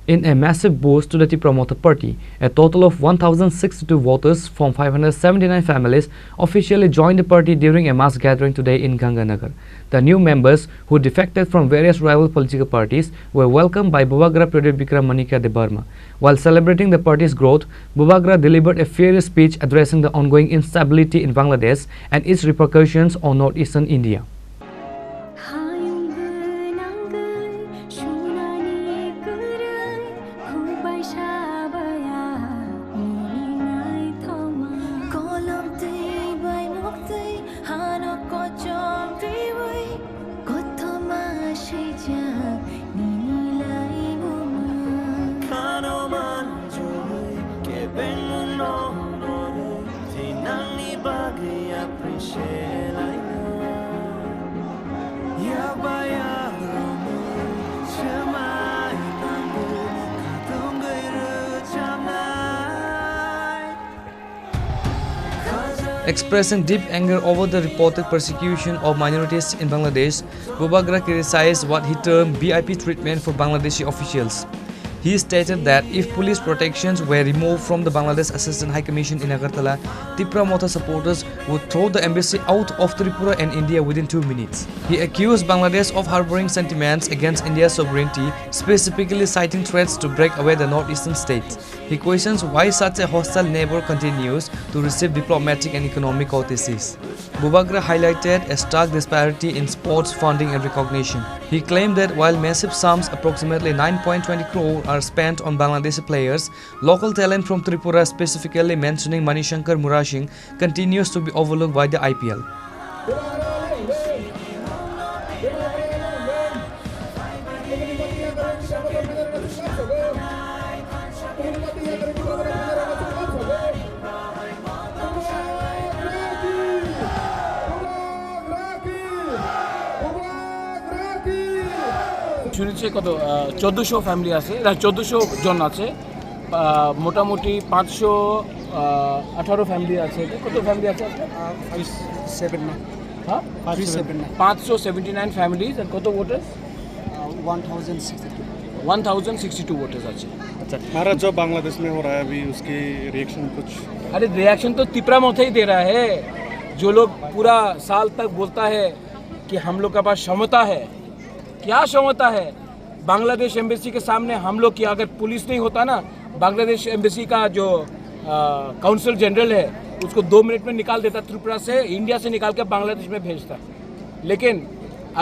In a massive boost to the TIPRA Motha Party, a total of 1,062 voters from 579 families officially joined the party during a mass gathering today in Ganganagar. The new members, who defected from various rival political parties, were welcomed by Bubagra, Pradyot, Bikram, Manikya, Debbarma. While celebrating the party's growth, Bubagra delivered a fiery speech addressing the ongoing instability in Bangladesh and its repercussions on northeastern India. Expressing deep anger over the reported persecution of minorities in Bangladesh, Bubagra criticized what he termed VIP treatment for Bangladeshi officials. He stated that if police protections were removed from the Bangladesh Assistant High Commission in Agartala, TIPRA Motha supporters would throw the embassy out of Tripura and India within 2 minutes. He accused Bangladesh of harboring sentiments against India's sovereignty, specifically citing threats to break away the northeastern states. He questions why such a hostile neighbor continues to receive diplomatic and economic courtesies. Bubagra highlighted a stark disparity in sports funding and recognition. He claimed that while massive sums, approximately 9.20 crore, are spent on Bangladeshi players, local talent from Tripura, specifically mentioning Manishankar Murashing, continues to be overlooked by the IPL. শুনেছি কত 1400 family আছে, 1400 জন আছে, মোটামুটি 518 family আছে। কত family আছে? 579 families और कत वोटर्स 1062 वोटर्स আছে। अच्छा, हमारा जो बांग्लादेश में हो रहा है अभी उसकी रिएक्शन कुछ? अरे रिएक्शन तो तिपरा मोथा ही दे रहा है। जो लोग पूरा साल तक बोलता है कि हम लोग के पास क्षमता है, क्या क्षमता है? बांग्लादेश एम्बेसी के सामने हम लोग की अगर पुलिस नहीं होता ना, बांग्लादेश एम्बेसी का जो काउंसिल जनरल है उसको 2 मिनट में निकाल देता, त्रिपुरा से, इंडिया से निकाल के बांग्लादेश में भेजता। लेकिन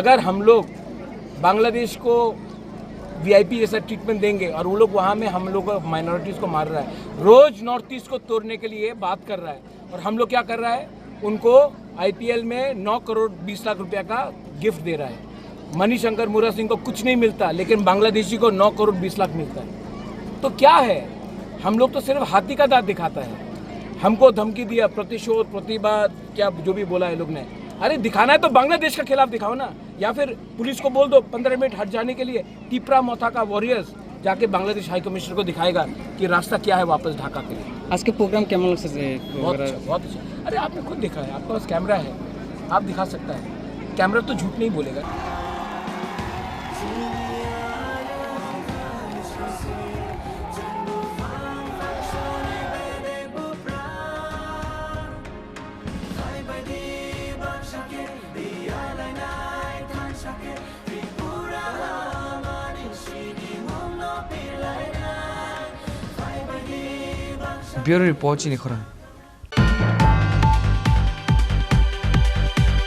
अगर हम लोग बांग्लादेश को वीआईपी जैसा ट्रीटमेंट देंगे और वो लोग वहाँ में हम लोग माइनॉरिटीज़ को मार रहा है, रोज़ नॉर्थ ईस्ट को तोड़ने के लिए बात कर रहा है। और हम लोग क्या कर रहा है, उनको आईपीएल में 9 करोड़ 20 लाख रुपया का गिफ्ट दे रहा है। मनीशंकर मुरा सिंह को कुछ नहीं मिलता, लेकिन बांग्लादेशी को 9 करोड़ 20 लाख मिलता है। तो क्या है, हम लोग तो सिर्फ हाथी का दांत दिखाता है। हमको धमकी दिया, प्रतिशोध, प्रतिवाद, क्या जो भी बोला है लोग ने। अरे दिखाना है तो बांग्लादेश के खिलाफ दिखाओ ना, या फिर पुलिस को बोल दो 15 मिनट हट जाने के लिए। टिपरा मोथा का वॉरियर्स जाके बांग्लादेश हाई कमिश्नर को दिखाएगा कि रास्ता क्या है वापस ढाका के लिए। आज के प्रोग्राम कैमरा लग सकते हैं? बहुत अच्छा। अरे आपने खुद देखा है, आपके पास कैमरा है, आप दिखा सकता है। कैमरा तो झूठ नहीं बोलेगा। Bureau Report, Chini, Khorang.